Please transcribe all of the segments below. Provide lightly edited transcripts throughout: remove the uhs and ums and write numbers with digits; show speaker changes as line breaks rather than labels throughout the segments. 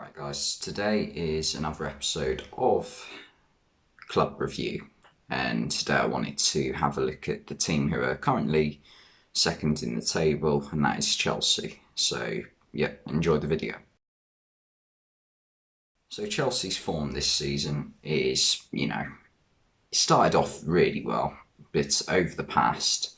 Alright guys, today is another episode of Club Review, and today I wanted to have a look at the team who are currently second in the table, and that is Chelsea. So yeah, enjoy the video. So Chelsea's form this season is, started off really well, but over the past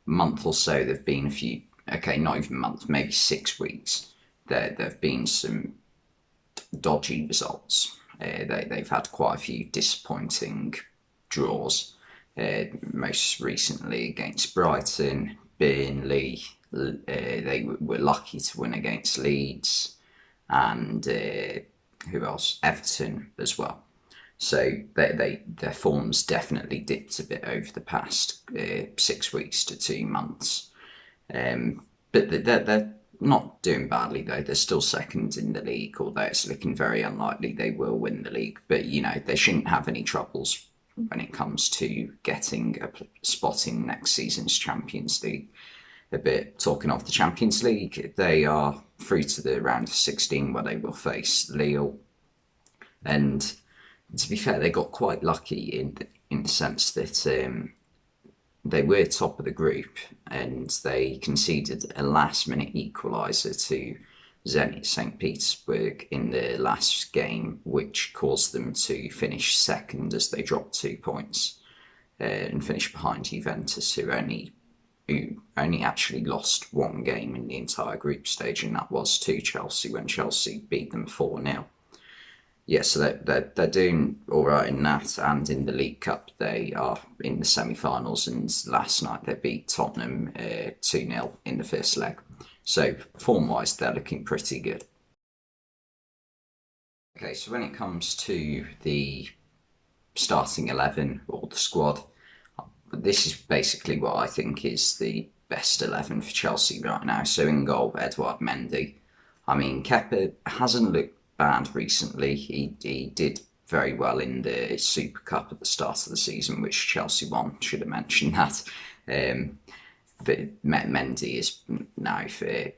month or so there've been a few, okay, not even month, maybe 6 weeks, there've been some dodgy results. They've had quite a few disappointing draws, most recently against Brighton, Burnley. They were lucky to win against Leeds, and who else? Everton as well. So their form's definitely dipped a bit over the past 6 weeks to 2 months. But they're not doing badly though. They're still second in the league, although it's looking very unlikely they will win the league. But they shouldn't have any troubles when it comes to getting a spot in next season's Champions League. A bit talking of the Champions League, they are through to the round of 16 where they will face Lille. And to be fair, they got quite lucky in the sense that they were top of the group and they conceded a last-minute equaliser to Zenit St. Petersburg in the last game, which caused them to finish second as they dropped 2 points and finished behind Juventus, who only actually lost one game in the entire group stage, and that was to Chelsea when Chelsea beat them 4-0. Yeah, so they're doing all right in that, and in the League Cup they are in the semi-finals, and last night they beat Tottenham 2-0 in the first leg. So form-wise they're looking pretty good. Okay, so when it comes to the starting 11 or the squad, this is basically what I think is the best 11 for Chelsea right now. So in goal, Edouard Mendy. I mean, Kepa hasn't looked bad recently. He did very well in the Super Cup at the start of the season, which Chelsea won. Should have mentioned that. But Mendy is now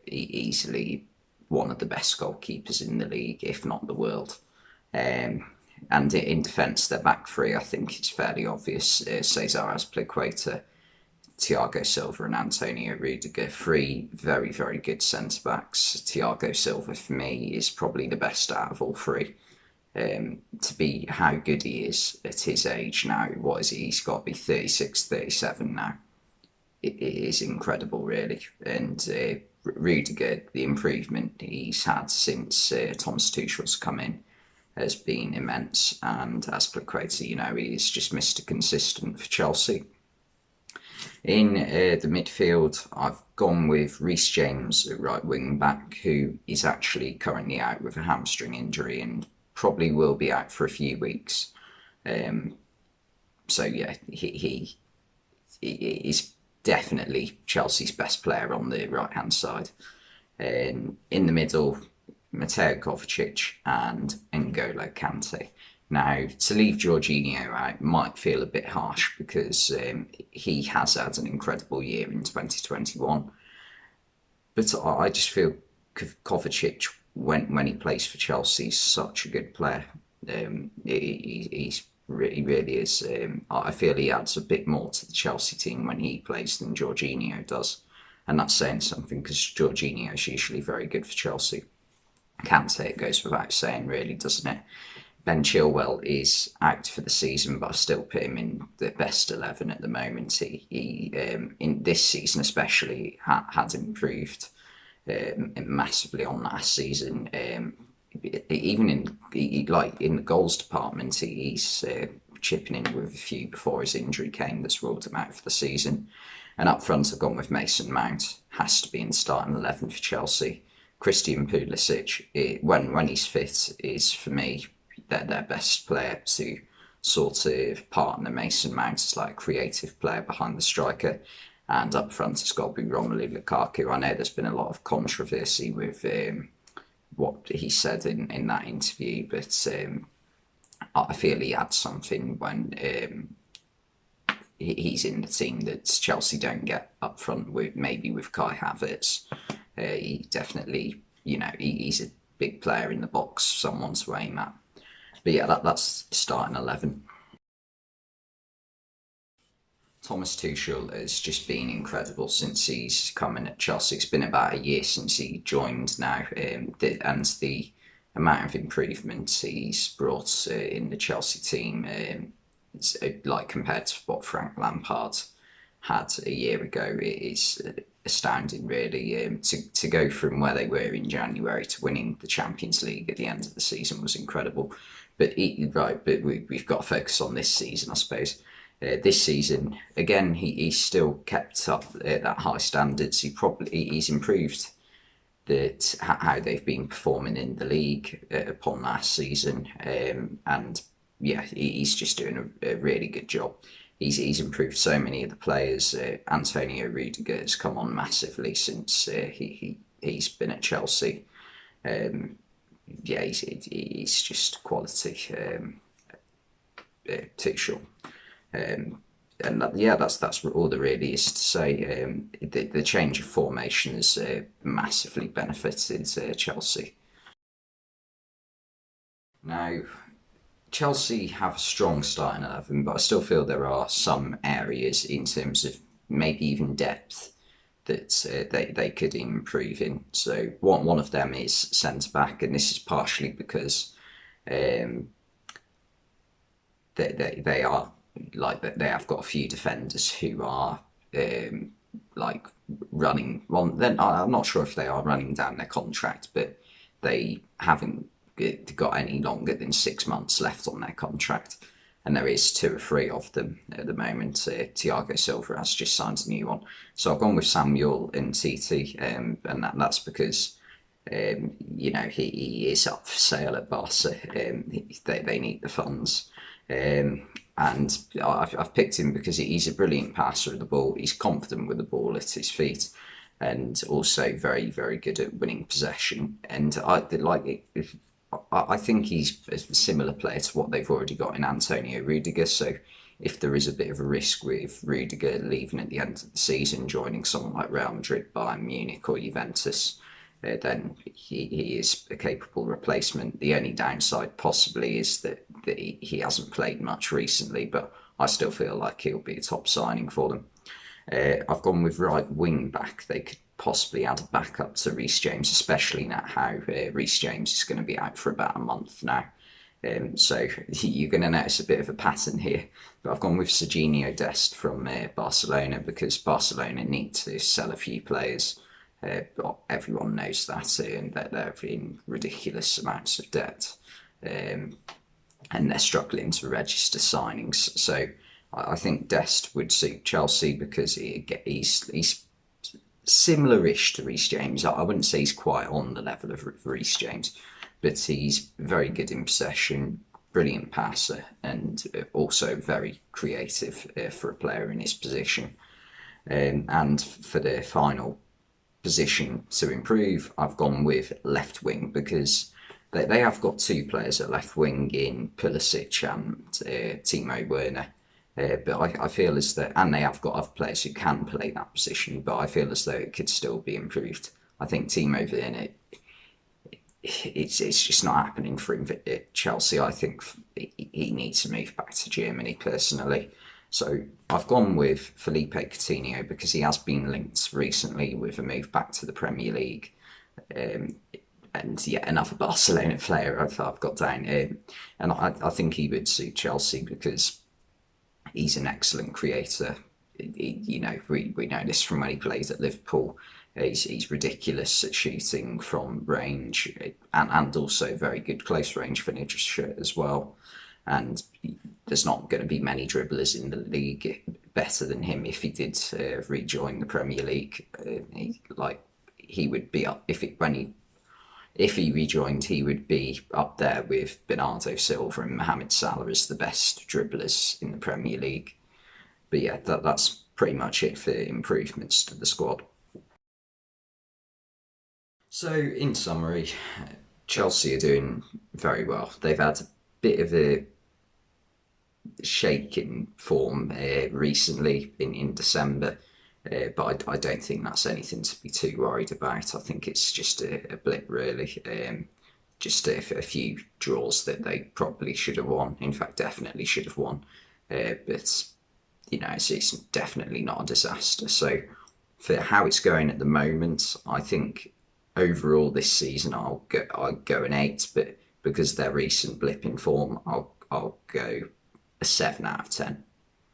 easily one of the best goalkeepers in the league, if not the world. And in defence, their back three, I think it's fairly obvious. Cesar Azpilicueta, Thiago Silva and Antonio Rudiger, three very, very good centre-backs. Thiago Silva, for me, is probably the best out of all three. To be how good he is at his age now, what is he? He's got to be 36, 37 now. It is incredible, really. And Rudiger, the improvement he's had since Thomas Tuchel's come in has been immense. And Azpilicueta, he's just Mr. Consistent for Chelsea. In the midfield, I've gone with Reece James at right wing back, who is actually currently out with a hamstring injury and probably will be out for a few weeks. So yeah, he is definitely Chelsea's best player on the right hand side. In the middle, Mateo Kovacic and N'Golo Kante. Now, to leave Jorginho out might feel a bit harsh because he has had an incredible year in 2021. But I just feel Kovacic, when he plays for Chelsea, is such a good player. He really is. I feel he adds a bit more to the Chelsea team when he plays than Jorginho does. And that's saying something because Jorginho is usually very good for Chelsea. Kante, it goes without saying, really, doesn't it? Ben Chilwell is out for the season, but I still put him in the best 11 at the moment. He in this season especially, had improved massively on last season. Even in the goals department, he's chipping in with a few before his injury came that's ruled him out for the season. And up front, I've gone with Mason Mount. Has to be in starting 11 for Chelsea. Christian Pulisic, when he's fit, is for me their best player to sort of partner Mason Mount as like a creative player behind the striker. And up front, it's got to be Romelu Lukaku. I know there's been a lot of controversy with what he said in that interview, but I feel he adds something when he's in the team that Chelsea don't get up front with, maybe with Kai Havertz. He definitely, he's a big player in the box, someone to aim at. But yeah, that's starting 11. Thomas Tuchel has just been incredible since he's come in at Chelsea. It's been about a year since he joined now, and the amount of improvements he's brought in the Chelsea team, like compared to what Frank Lampard had a year ago, it is astounding, really. To go from where they were in January to winning the Champions League at the end of the season was incredible. But we've got to focus on this season, I suppose. This season, again, he's still kept up that high standards. He's improved how they've been performing in the league upon last season, and yeah, he's just doing a really good job. He's improved so many of the players. Antonio Rudiger has come on massively since he's been at Chelsea. Yeah, he's just quality. Tuchel. And yeah, that's all there really is to say. The change of formation has massively benefited Chelsea. Now, Chelsea have a strong starting 11, but I still feel there are some areas in terms of maybe even depth that they could improve in. So one of them is centre back, and this is partially because they are like they have got a few defenders who are like running. Well, then I'm not sure if they are running down their contract, but they haven't got any longer than 6 months left on their contract, and there is 2 or 3 of them at the moment. Thiago Silva has just signed a new one, so I've gone with Samuel and Titi, and that's because he is up for sale at Barca. They need the funds. And I've picked him because he's a brilliant passer of the ball. He's confident with the ball at his feet, and also very, very good at winning possession. And I think he's a similar player to what they've already got in Antonio Rudiger. So if there is a bit of a risk with Rudiger leaving at the end of the season, joining someone like Real Madrid, Bayern Munich, or Juventus, then he is a capable replacement. The only downside possibly is that he hasn't played much recently, but I still feel like he'll be a top signing for them. I've gone with right wing back. They could possibly add a backup to Reece James, especially now how Reece James is going to be out for about a month now. So you're going to notice a bit of a pattern here. But I've gone with Serginho Dest from Barcelona because Barcelona need to sell a few players. Everyone knows that, and that they're in ridiculous amounts of debt, and they're struggling to register signings. So I think Dest would suit Chelsea because he's similar-ish to Reece James. I wouldn't say he's quite on the level of Reece James, but he's very good in possession, brilliant passer, and also very creative for a player in his position. And for the final position to improve, I've gone with left wing because they have got 2 players at left wing in Pulisic and Timo Werner. But I feel as though, and they have got other players who can play that position, but I feel as though it could still be improved. I think Timo Werner, it's just not happening for him at Chelsea. I think he needs to move back to Germany personally. So I've gone with Felipe Coutinho because he has been linked recently with a move back to the Premier League. And yeah, another Barcelona player I've got down. And I think he would suit Chelsea because he's an excellent creator. We know this from when he plays at Liverpool. He's ridiculous at shooting from range and also very good close range finisher as well. And there's not going to be many dribblers in the league better than him if he did rejoin the Premier League. He would be up if he rejoined, he would be up there with Bernardo Silva and Mohamed Salah as the best dribblers in the Premier League. But yeah, that's pretty much it for improvements to the squad. So in summary, Chelsea are doing very well. They've had a bit of a shake in form recently in December, but I don't think that's anything to be too worried about. I think it's just a blip really. just a few draws that they probably should have won. In fact, definitely should have won. But it's definitely not a disaster. So for how it's going at the moment, I think overall this season I'll go an 8, but because their recent blip in form, I'll go a 7 out of 10.